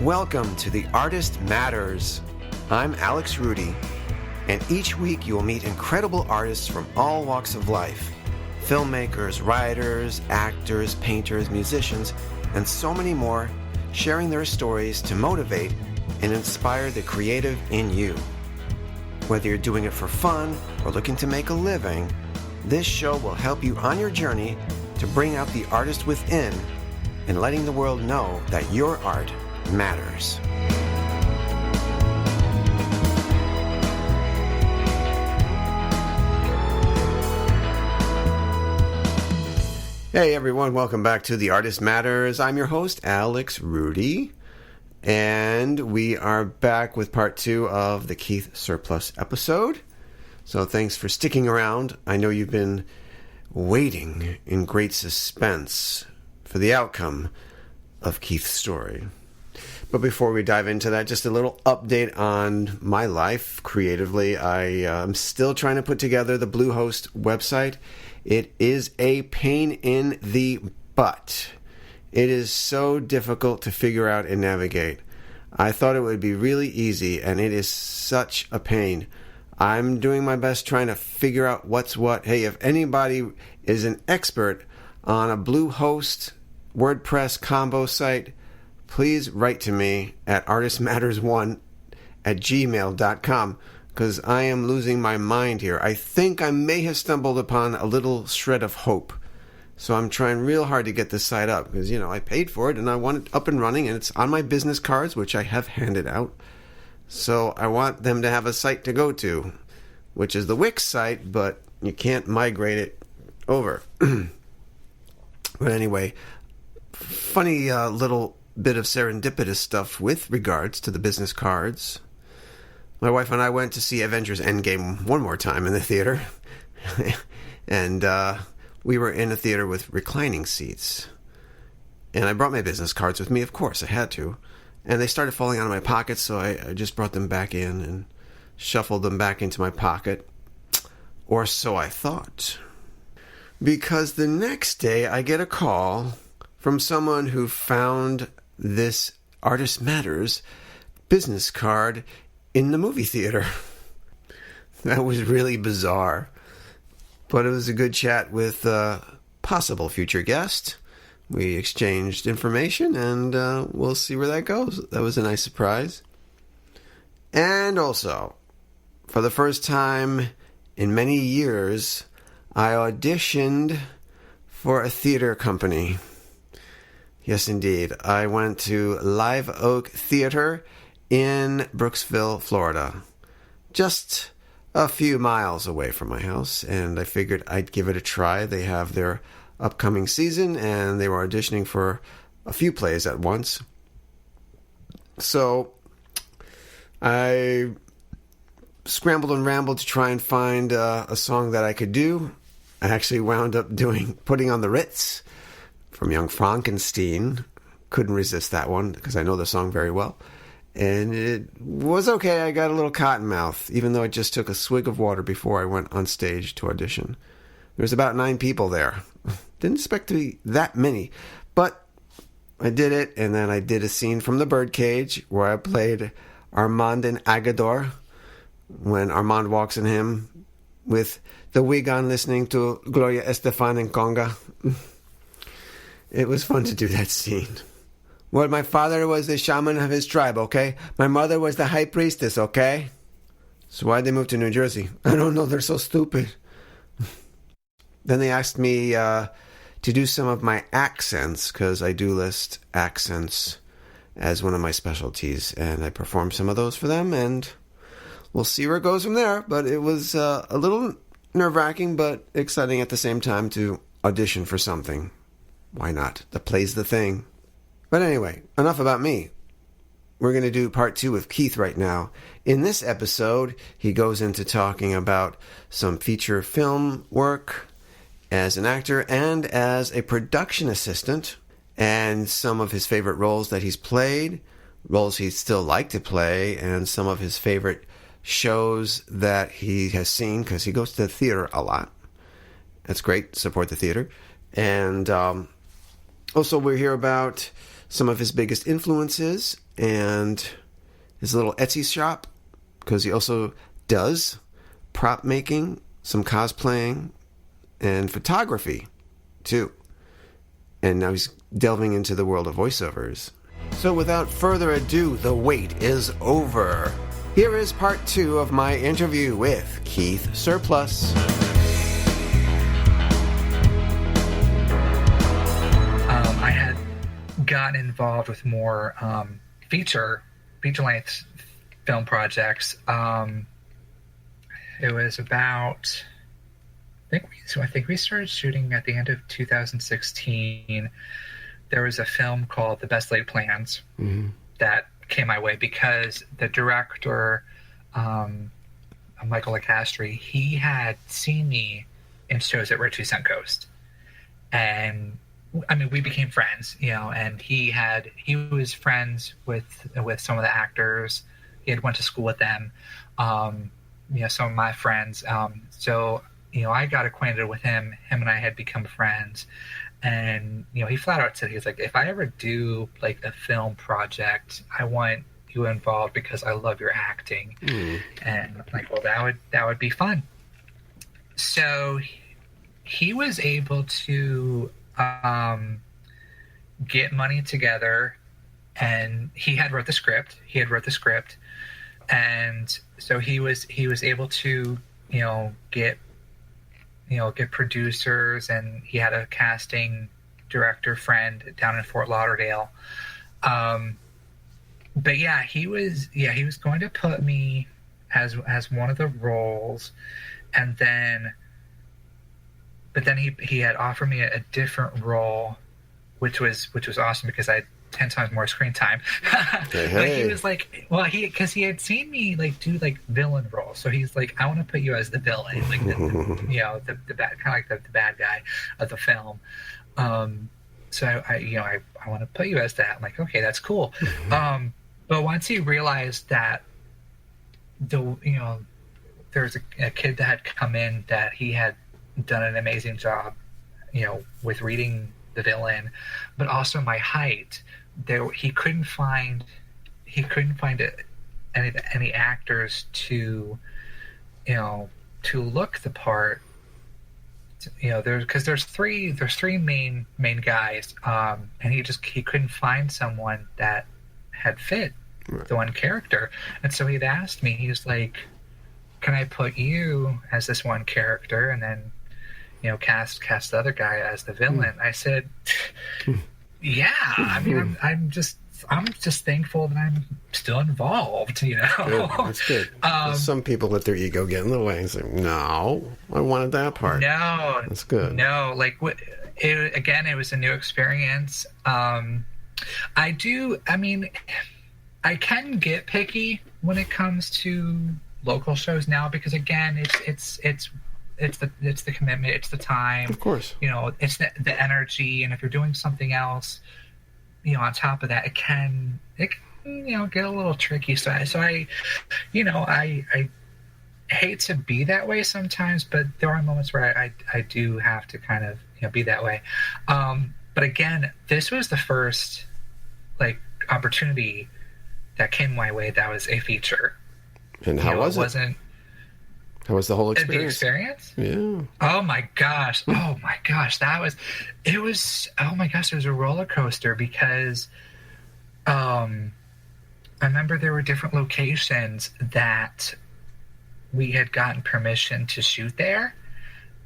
Welcome to The Artist Matters. I'm Alex Rudy, and each week you will meet incredible artists from all walks of life. Filmmakers, writers, actors, painters, musicians, and so many more, sharing their stories to motivate and inspire the creative in you. Whether you're doing it for fun or looking to make a living, this show will help you on your journey to bring out the artist within and letting the world know that your art matters. Hey everyone, welcome back to The Artist Matters. I'm your host, Alex Rudy, and we are back with part 2 of the Keith Surplus episode. So thanks for sticking around. I know you've been waiting in great suspense for the outcome of Keith's story. But before we dive into that, just a little update on my life creatively. I'm still trying to put together the Bluehost website. It is a pain in the butt. It is so difficult to figure out and navigate. I thought it would be really easy, and it is such a pain. I'm doing my best trying to figure out what's what. Hey, if anybody is an expert on a Bluehost WordPress combo site, please write to me at artistmatters1@gmail.com, because I am losing my mind here. I think I may have stumbled upon a little shred of hope. So I'm trying real hard to get this site up, because, I paid for it and I want it up and running, and it's on my business cards, which I have handed out. So I want them to have a site to go to, which is the Wix site, but you can't migrate it over. But anyway, funny little bit of serendipitous stuff with regards to the business cards. My wife and I went to see Avengers Endgame one more time in the theater. And we were in a theater with reclining seats. And I brought my business cards with me, of course, I had to. And they started falling out of my pocket, so I just brought them back in and shuffled them back into my pocket. Or so I thought. Because the next day I get a call from someone who found this Artist Matters business card in the movie theater. That was really bizarre. But it was a good chat with a possible future guest. We exchanged information, and we'll see where that goes. That was a nice surprise. And also, for the first time in many years, I auditioned for a theater company. Yes, indeed. I went to Live Oak Theater in Brooksville, Florida. Just a few miles away from my house, and I figured I'd give it a try. They have their upcoming season, and they were auditioning for a few plays at once. So I scrambled and rambled to try and find a song that I could do. I actually wound up putting on the Ritz from Young Frankenstein. Couldn't resist that one because I know the song very well. And it was okay. I got a little cotton mouth, even though I just took a swig of water before I went on stage to audition. There was about 9 people there. Didn't expect to be that many, but I did it. And then I did a scene from The Birdcage where I played Armand and Agador when Armand walks in him with the wig on, listening to Gloria Estefan and conga. It was fun to do that scene. Well, my father was the shaman of his tribe, okay? My mother was the high priestess, okay? So why'd they move to New Jersey? I don't know, they're so stupid. Then they asked me to do some of my accents, because I do list accents as one of my specialties, and I performed some of those for them, and we'll see where it goes from there. But it was a little nerve-wracking, but exciting at the same time to audition for something. Why not? The play's the thing. But anyway, enough about me. We're going to do part 2 with Keith right now. In this episode, he goes into talking about some feature film work as an actor and as a production assistant, and some of his favorite roles that he's played, roles he'd still like to play, and some of his favorite shows that he has seen, because he goes to the theater a lot. That's great. Support the theater. And also we'll hear about some of his biggest influences and his little Etsy shop, because he also does prop making, some cosplaying, and photography, too. And now he's delving into the world of voiceovers. So without further ado, the wait is over. Here is part 2 of my interview with Keith Surplus. I had gotten involved with more feature-length film projects. It was about, I think we started shooting at the end of 2016. There was a film called The Best Laid Plans that came my way because the director, Michael Lecastri, he had seen me in shows at Richie Suncoast. And I mean, we became friends, and he was friends with some of the actors. He had went to school with them, some of my friends. So I got acquainted with him. Him and I had become friends. And, he flat out said, he was like, if I ever do like a film project, I want you involved because I love your acting. And I'm like, well, that would be fun. So he was able to get money together, and he had wrote the script. And so he was able to, get producers, and he had a casting director friend down in Fort Lauderdale. But yeah, he was going to put me as one of the roles, and then he had offered me a different role, which was awesome because I had 10 times more screen time. Hey. But he was like, well, because he had seen me like do like villain roles, so he's like, I want to put you as the villain, like the bad, kind of like the bad guy of the film. So I want to put you as that. I'm like, okay, that's cool. But once he realized that there's a kid that had come in that he had done an amazing job, with reading the villain, but also my height. He couldn't find any actors to look the part. There's three main guys, and he couldn't find someone that had fit the one character. And so he'd asked me, he was like, can I put you as this one character and then cast the other guy as the villain? I said, yeah. I mean, I'm just thankful that I'm still involved. Good. That's good. Some people let their ego get in the way and say, "No, I wanted that part." No, that's good. No, it was a new experience. I can get picky when it comes to local shows now because again, it's the commitment, it's the time, of course, it's the energy, and if you're doing something else, on top of that, it can get a little tricky. So I hate to be that way sometimes, but there are moments where I do have to kind of be that way. But again, this was the first opportunity that came my way that was a feature. And how was it? How was the whole experience? The experience? Yeah. Oh my gosh. It was a roller coaster because I remember there were different locations that we had gotten permission to shoot there.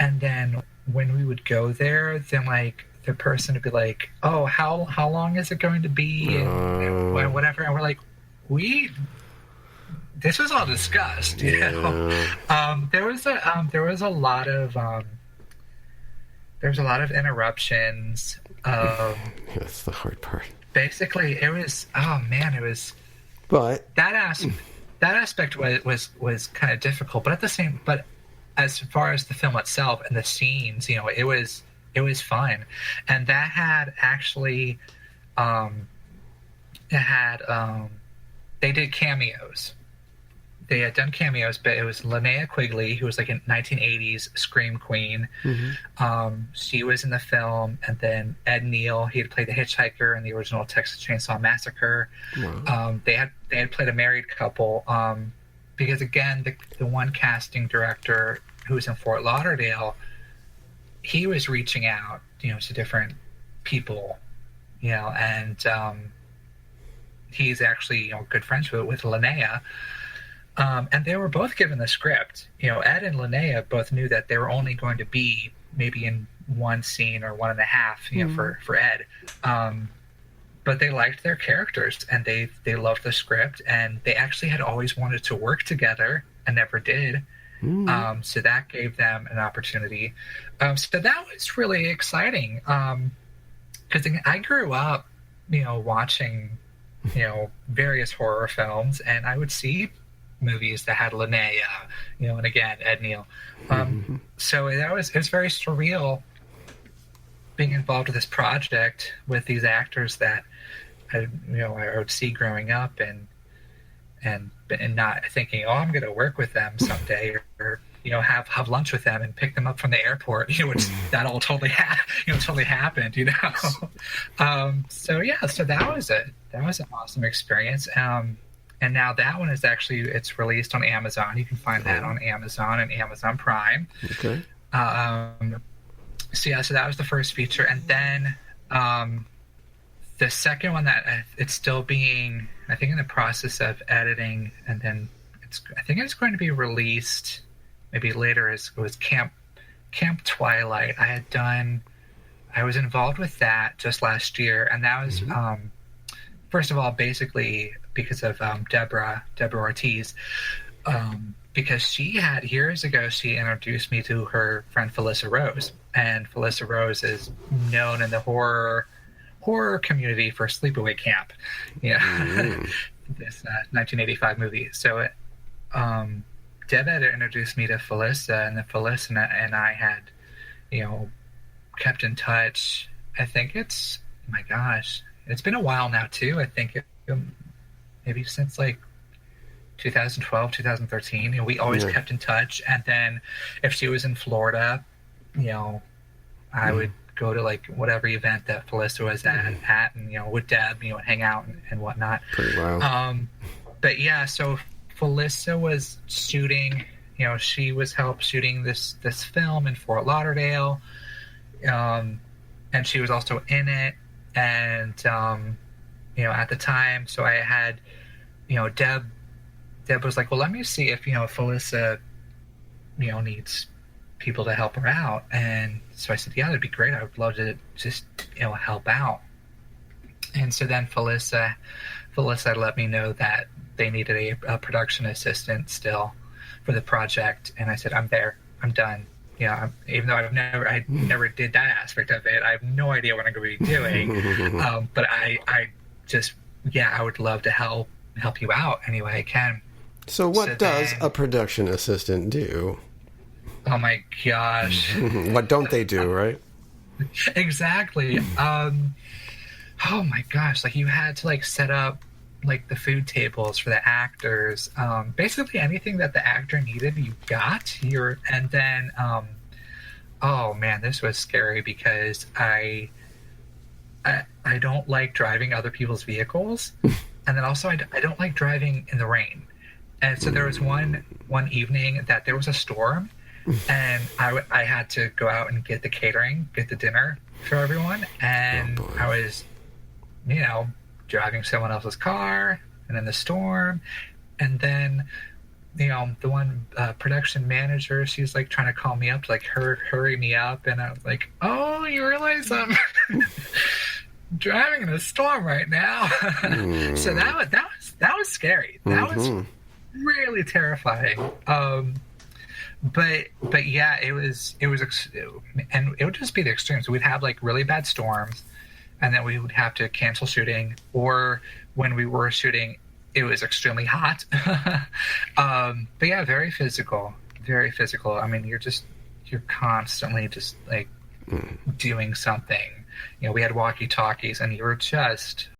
And then when we would go there, then the person would be like, oh, how long is it going to be? And whatever. And we're like, this was all discussed, There was a lot of interruptions. That's the hard part. Basically, it was. But that aspect was kind of difficult. But as far as the film itself and the scenes, it was fun, and that had actually, they did cameos. they had done cameos, but it was Linnea Quigley, who was like a 1980s scream queen. She was in the film, and then Ed Neal, he had played the hitchhiker in the original Texas Chainsaw Massacre. Wow. They had played a married couple, because again, the one casting director who was in Fort Lauderdale, he was reaching out, to different people, and he's actually good friends with Linnea. And they were both given the script. Ed and Linnea both knew that they were only going to be maybe in one scene or 1.5, for Ed. But they liked their characters, and they loved the script, and they actually had always wanted to work together and never did. So that gave them an opportunity. So that was really exciting. Because I grew up, watching, various horror films, and I would see movies that had Linnea, and again, Ed Neal. So it was very surreal being involved with this project with these actors that I would see growing up, and not thinking, I'm going to work with them someday, or have lunch with them and pick them up from the airport, which that all totally happened, so that was it. That was an awesome experience. And now that one is it's released on Amazon. You can find that on Amazon and Amazon Prime. Okay. So that was the first feature. And then the second one that it's still being, I think, in the process of editing, and then I think it's going to be released maybe later. It was Camp Twilight. I was involved with that just last year, and that was first of all basically because of Deborah Ortiz, because she had years ago, she introduced me to her friend Felissa Rose, and Felissa Rose is known in the horror community for Sleepaway Camp, this 1985 movie. So Deb had introduced me to Felissa, and then Felissa and I had, kept in touch. I think it's been a while now too. I think maybe since like 2012, 2013. We always kept in touch, and then if she was in Florida, I would go to like whatever event that Felissa was at, and with Deb, and hang out and whatnot. Pretty wild. But yeah, so Felissa was shooting. She was shooting this film in Fort Lauderdale, and she was also in it. And at the time, so I had, Deb was like, well, let me see if Felissa, needs people to help her out. And so I said, yeah, that'd be great. I would love to just help out. And so then Felissa let me know that they needed a production assistant still for the project, and I said, I'm there. I'm done. Even though I never did that aspect of it, I have no idea what I'm going to be doing. But I just, I would love to help you out any way I can. So what does a production assistant do? Oh my gosh. What don't they do, right? Exactly. Oh my gosh. Like, you had to set up like the food tables for the actors. Basically anything that the actor needed, you got. And then oh man, this was scary because I don't like driving other people's vehicles. And then also I don't like driving in the rain. And so there was one evening that there was a storm, and I had to go out and get the dinner for everyone. And I was, driving someone else's car, and in the storm. And then, the one production manager, she's like trying to call me up to hurry me up. And I was like, oh, you realize I'm driving in a storm right now. So that was scary. That was really terrifying. But yeah, it was, and it would just be the extremes. We'd have really bad storms, and then we would have to cancel shooting, or when we were shooting, it was extremely hot. But yeah, very physical. I mean, you're constantly just doing something. We had walkie-talkies, and you were just